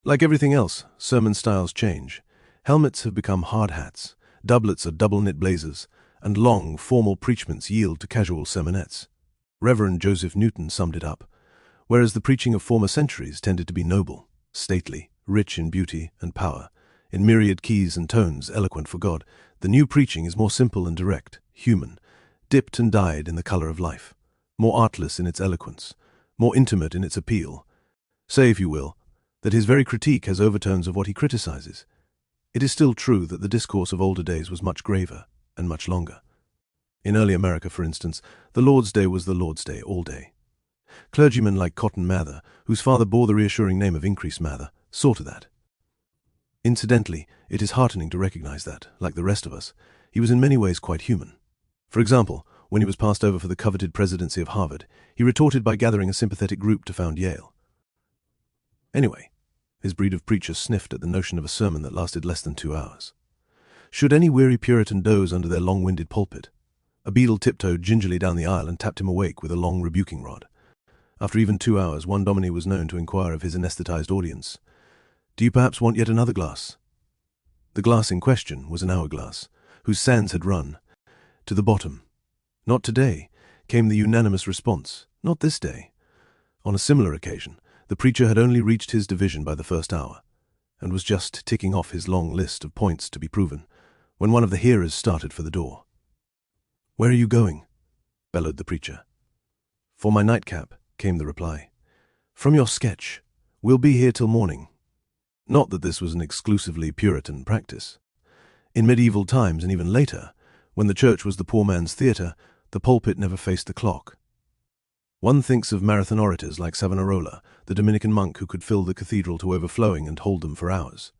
Like everything else, sermon styles change. Helmets have become hard hats, doublets are double-knit blazers, and long, formal preachments yield to casual sermonettes. Reverend Joseph Newton summed it up. Whereas the preaching of former centuries tended to be noble, stately, rich in beauty and power, in myriad keys and tones eloquent for God, the new preaching is more simple and direct, human, dipped and dyed in the color of life, more artless in its eloquence, more intimate in its appeal. Say, if you will, that his very critique has overtones of what he criticizes. It is still true that the discourse of older days was much graver and much longer. In early America, for instance, the Lord's Day was the Lord's Day all day. Clergymen like Cotton Mather, whose father bore the reassuring name of Increase Mather, saw to that. Incidentally, it is heartening to recognize that, like the rest of us, he was in many ways quite human. For example, when he was passed over for the coveted presidency of Harvard, he retorted by gathering a sympathetic group to found Yale. Anyway, his breed of preachers sniffed at the notion of a sermon that lasted less than 2 hours. Should any weary Puritan doze under their long-winded pulpit, a beadle tiptoed gingerly down the aisle and tapped him awake with a long rebuking rod. After even 2 hours, one dominie was known to inquire of his anesthetized audience, "Do you perhaps want yet another glass?" The glass in question was an hourglass, whose sands had run to the bottom. "Not today," came the unanimous response. "Not this day." On a similar occasion, the preacher had only reached his division by the first hour, and was just ticking off his long list of points to be proven, when one of the hearers started for the door. "Where are you going?" bellowed the preacher. "For my nightcap," came the reply. "From your sketch. We'll be here till morning." Not that this was an exclusively Puritan practice. In medieval times and even later, when the church was the poor man's theatre, the pulpit never faced the clock. One thinks of marathon orators like Savonarola, the Dominican monk who could fill the cathedral to overflowing and hold them for hours.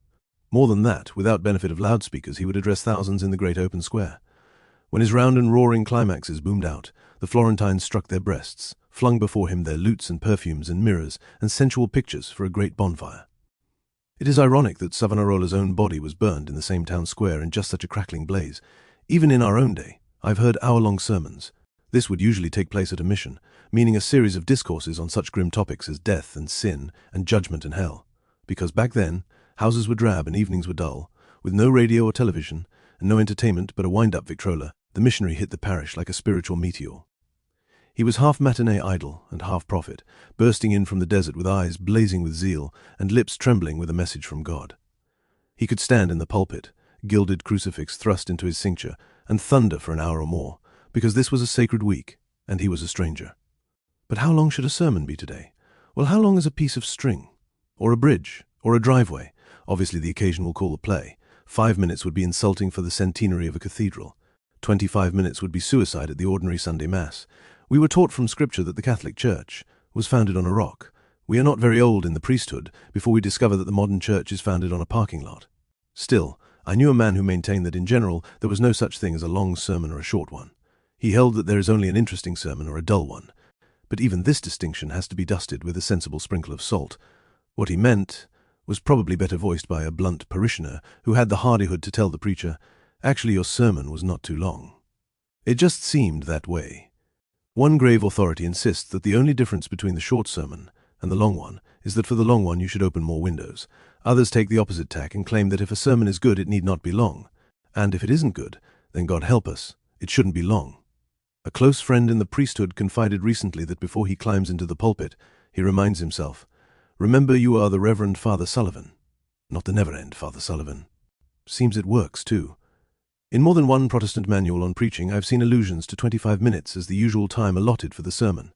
More than that, without benefit of loudspeakers, he would address thousands in the great open square. When his round and roaring climaxes boomed out, the Florentines struck their breasts, flung before him their lutes and perfumes and mirrors and sensual pictures for a great bonfire. It is ironic that Savonarola's own body was burned in the same town square in just such a crackling blaze. Even in our own day, I've heard hour-long sermons. This would usually take place at a mission, meaning a series of discourses on such grim topics as death and sin and judgment and hell. Because back then, houses were drab and evenings were dull, with no radio or television, and no entertainment but a wind-up Victrola, the missionary hit the parish like a spiritual meteor. He was half matinee idol and half prophet, bursting in from the desert with eyes blazing with zeal and lips trembling with a message from God. He could stand in the pulpit, gilded crucifix thrust into his cincture, and thunder for an hour or more, because this was a sacred week, and he was a stranger. But how long should a sermon be today? Well, how long is a piece of string? Or a bridge? Or a driveway? Obviously the occasion will call the play. 5 minutes would be insulting for the centenary of a cathedral. 25 minutes would be suicide at the ordinary Sunday Mass. We were taught from Scripture that the Catholic Church was founded on a rock. We are not very old in the priesthood before we discover that the modern church is founded on a parking lot. Still, I knew a man who maintained that in general there was no such thing as a long sermon or a short one. He held that there is only an interesting sermon or a dull one. But even this distinction has to be dusted with a sensible sprinkle of salt. What he meant was probably better voiced by a blunt parishioner who had the hardihood to tell the preacher, "Actually, your sermon was not too long." It just seemed that way. One grave authority insists that the only difference between the short sermon and the long one is that for the long one you should open more windows. Others take the opposite tack and claim that if a sermon is good it need not be long, and if it isn't good, then God help us, it shouldn't be long. A close friend in the priesthood confided recently that before he climbs into the pulpit, he reminds himself, "Remember you are the Reverend Father Sullivan, not the never-end Father Sullivan." Seems it works, too. In more than one Protestant manual on preaching, I've seen allusions to 25 minutes as the usual time allotted for the sermon.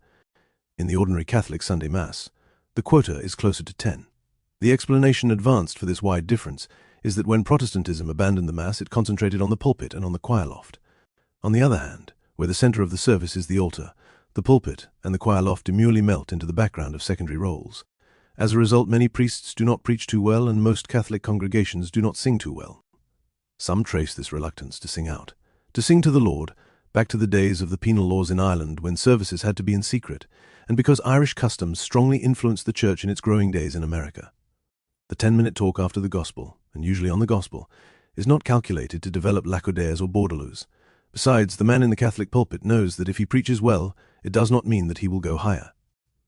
In the ordinary Catholic Sunday Mass, the quota is closer to 10. The explanation advanced for this wide difference is that when Protestantism abandoned the Mass, it concentrated on the pulpit and on the choir loft. On the other hand, where the center of the service is the altar, the pulpit and the choir loft demurely melt into the background of secondary roles. As a result, many priests do not preach too well, and most Catholic congregations do not sing too well. Some trace this reluctance to sing out, to sing to the Lord, back to the days of the penal laws in Ireland when services had to be in secret, and because Irish customs strongly influenced the church in its growing days in America. The 10-minute talk after the gospel, and usually on the gospel, is not calculated to develop lacodaires or borderloos. Besides, the man in the Catholic pulpit knows that if he preaches well, it does not mean that he will go higher.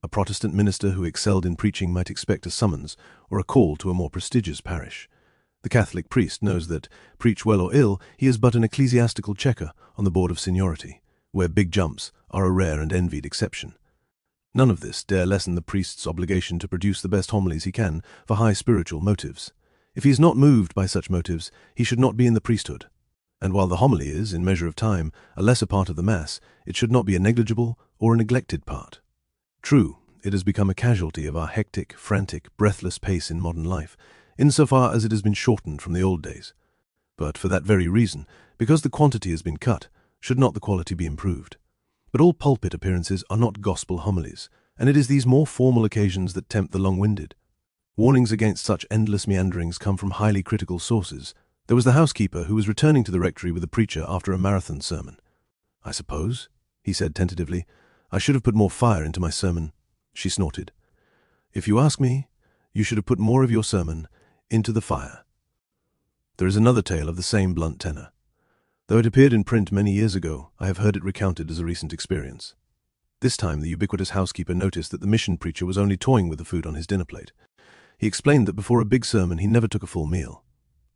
A Protestant minister who excelled in preaching might expect a summons or a call to a more prestigious parish. The Catholic priest knows that, preach well or ill, he is but an ecclesiastical checker on the board of seniority, where big jumps are a rare and envied exception. None of this dare lessen the priest's obligation to produce the best homilies he can for high spiritual motives. If he is not moved by such motives, he should not be in the priesthood. And while the homily is, in measure of time, a lesser part of the Mass, it should not be a negligible or a neglected part. True, it has become a casualty of our hectic, frantic, breathless pace in modern life, insofar as it has been shortened from the old days. But for that very reason, because the quantity has been cut, should not the quality be improved? But all pulpit appearances are not gospel homilies, and it is these more formal occasions that tempt the long-winded. Warnings against such endless meanderings come from highly critical sources. There was the housekeeper who was returning to the rectory with a preacher after a marathon sermon. "I suppose," he said tentatively, "I should have put more fire into my sermon." She snorted. "If you ask me, you should have put more of your sermon into the fire." There is another tale of the same blunt tenor. Though it appeared in print many years ago, I have heard it recounted as a recent experience. This time the ubiquitous housekeeper noticed that the mission preacher was only toying with the food on his dinner plate. He explained that before a big sermon he never took a full meal.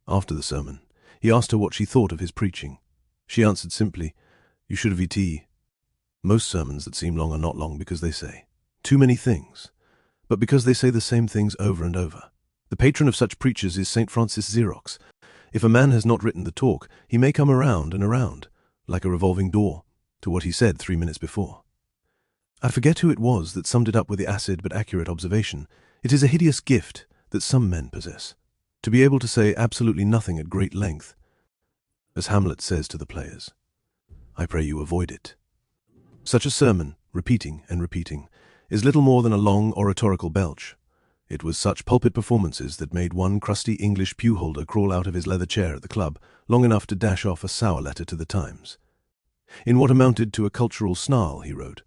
After the sermon, he asked her what she thought of his preaching. She answered simply, "You should have eaten." Most sermons that seem long are not long because they say too many things, but because they say the same things over and over. The patron of such preachers is St. Francis Xerox. If a man has not written the talk, he may come around and around, like a revolving door, to what he said 3 minutes before. I forget who it was that summed it up with the acid but accurate observation. It is a hideous gift that some men possess, to be able to say absolutely nothing at great length. As Hamlet says to the players, "I pray you avoid it." Such a sermon, repeating and repeating, is little more than a long oratorical belch. It was such pulpit performances that made one crusty English pew-holder crawl out of his leather chair at the club long enough to dash off a sour letter to the Times. In what amounted to a cultural snarl, he wrote,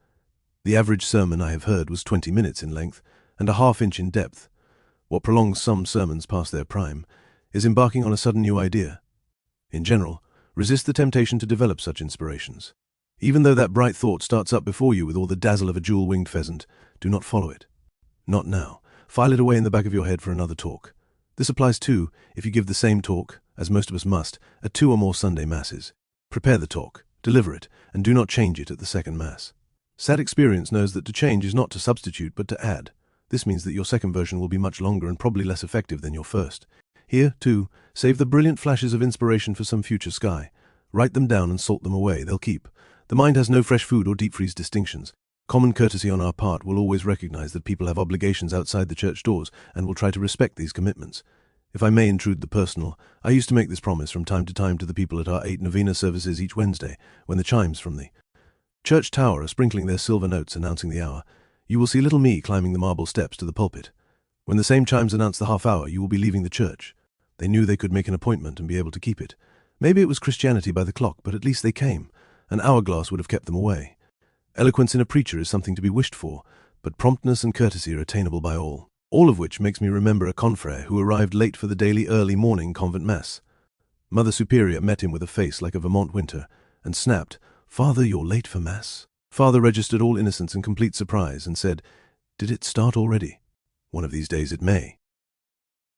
"The average sermon I have heard was 20 minutes in length and a half-inch in depth. What prolongs some sermons past their prime is embarking on a sudden new idea. In general, resist the temptation to develop such inspirations. Even though that bright thought starts up before you with all the dazzle of a jewel-winged pheasant, do not follow it. Not now. File it away in the back of your head for another talk. This applies too if you give the same talk, as most of us must, at 2 or more Sunday Masses. Prepare the talk, deliver it, and do not change it at the second Mass. Sad experience knows that to change is not to substitute but to add. This means that your second version will be much longer and probably less effective than your first. Here, too, save the brilliant flashes of inspiration for some future sky. Write them down and salt them away, they'll keep. The mind has no fresh food or deep-freeze distinctions. Common courtesy on our part will always recognize that people have obligations outside the church doors and will try to respect these commitments. If I may intrude the personal, I used to make this promise from time to time to the people at our 8 novena services each Wednesday, when the chimes from the church tower are sprinkling their silver notes announcing the hour. You will see little me climbing the marble steps to the pulpit. When the same chimes announce the half hour, you will be leaving the church. They knew they could make an appointment and be able to keep it. Maybe it was Christianity by the clock, but at least they came. An hourglass would have kept them away. Eloquence in a preacher is something to be wished for, but promptness and courtesy are attainable by all. All of which makes me remember a confrere who arrived late for the daily early morning convent mass. Mother Superior met him with a face like a Vermont winter, and snapped, "Father, you're late for mass." Father registered all innocence and complete surprise, and said, "Did it start already? One of these days it may."